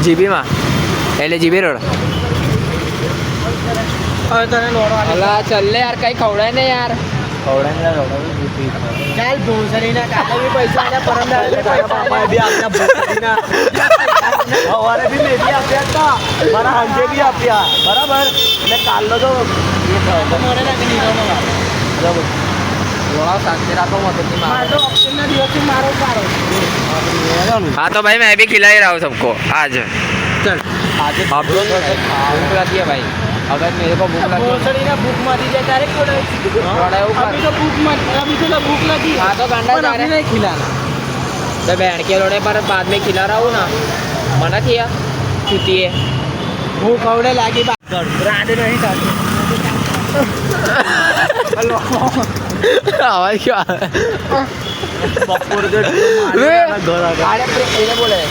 GB માં એટલે GB road અલા ચાલ લે યાર કઈ ખવડાય ને યાર ચાલ ભોસડીના કાકા બી પૈસા આલ્યા પરમ દાડે પાપા બી આપ્યા ભોસડીના સવારે બી મેં બી આપ્યા હતા મારા હાંજે બી આપ્યા બરાબર એટલે કાલનો તો મોડે રાખી દીધો બરાબર શાંતિ રાખો મગજની મારો ઓપ્શનના દિવસથી મારો સારો हाँ तो भाई मैं भी खिला ही रहा हूँ सबको आज चल आज आप लोग भूख लगी है भाई अगर मेरे को भूख लगी भोसड़ीना भूख मारी जाए डायरेक्ट अभी तो भूख लगी हाँ तो गांडा जा रहे नहीं खिलाना तो बहन के लोड़े पर बाद में खिला रहा हूँ ना मना किया छुट्टी है भूख अवड़े लागी राधे नहीं आवाज क्या बोले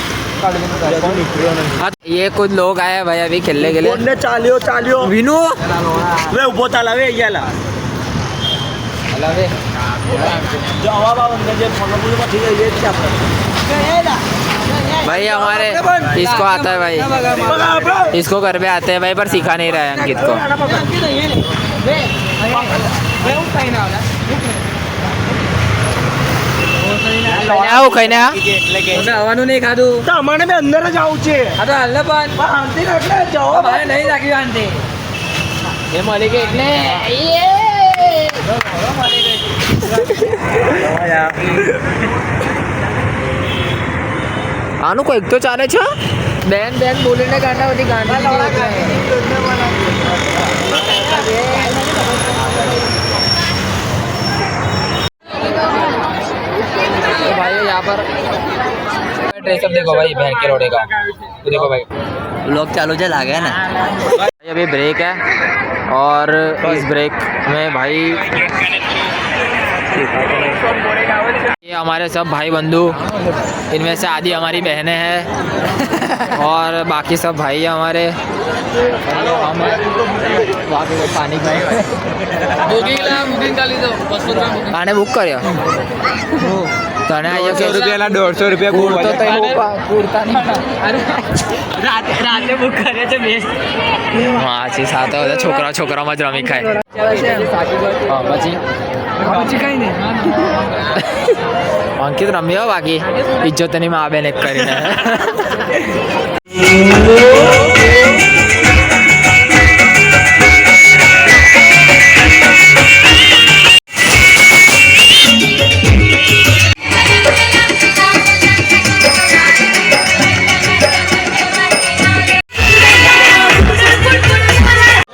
ये कुछ लोग आए भाई अभी खेलने के लिए चालियो विनू वे उभो ताला वे याला जवाब अंदर जे फोन में ठीक है ये क्या भाई हमारे इसको आता है भाई इसको घर पे आते हैं भाई पर सिखा नहीं रहा है अंकित को આવું કઈ ને આવવાનું નહીં ખાધું તો અમારે બી અંદર જ આવું છે હા તો હાલ ને પણ શાંતિ એટલે જવાબ મારે નહીં રાખ્યું શાંતિ એ મળી ગઈ એટલે આનું કોઈક તો ચાલે છે બેન બેન બોલીને ગાંડા બધી ગાંડી तो भाई यहाँ पर ड्रेसअप देखो भाई बहन के रोडे का तो देखो भाई लोग चालू चल आ गए ना भाई अभी ब्रेक है और इस ब्रेक में भाई ये हमारे सब भाई बंधु इनमें से आधी हमारी बहनें हैं और बाकी सब भाई हैं हमारे पानी खाने बुक કર્યો તને આયો કે રૂપિયાના 150 રૂપિયા પૂરતો તો પૂરતા નહીં રાતે બુક કરે છે બેસ્ટ હા છે સાતો બધા છોકરા છોકરામાં જ રમી ખાય હા પછી કઈ નહીં અંકિત રમ્યો બાકી ઇજ્જતની માં આબેને કરીને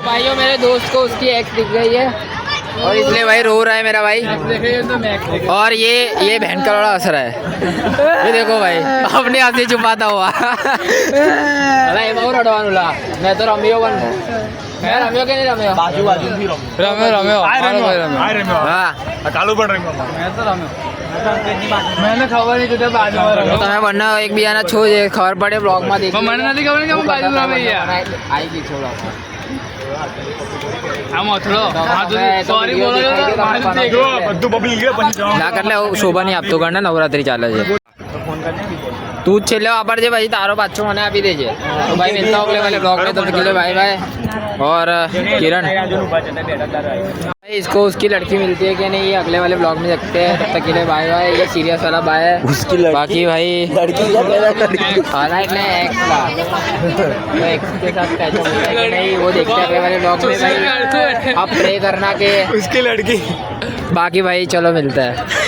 भाइयों मेरे दोस्त को उसकी एक्स दिख गई है और इसलिए भाई रो रहा है मेरा भाई और ये बहन का बड़ा असर है ये देखो भाई अपने हाथ से छुपाता हुआ भाई बहुत रडवान उला मैं तो रमियो बन मैं रमियो के नहीं रमियो बाजू रमियो हाँ કાલુ પણ રમ્યો મેં તો રમ્યો મને ખબર નહીં કે બાજુ તમે બંને એકબીજાના છો જે ખબર પડે બ્લોગમાં દેખી મને નથી ખબર કે હું બાજુ રમે યાર આવી ગઈ છોડો આમ અથડો સોરી બોલો બધું બબલી ગયો પછી ના એટલે શોભા નહીં આપતો ગણ નવરાત્રી ચાલે છે તું જ છેલ્લે વાપરજે પછી તારો પાછો મને આપી દેજે તો ભાઈ મિલતા हो अगले वाले ब्लॉग में तब तक के लिए बाय बाय और किरण इसको उसकी लड़की मिलती है कि नहीं ये अगले वाले ब्लॉग में देखते हैं तब तक के लिए बाय बाय ये सीरियस वाला बाय है उसकी बाकी भाई लड़की हाँ ना इतने एक्स का तो एक्स के साथ कैसा होता है कि नहीं वो देखते हैं अगले वाले ब्लॉग में भाई अब प्रे करना के उसकी लड़की बाकी भाई चलो मिलता है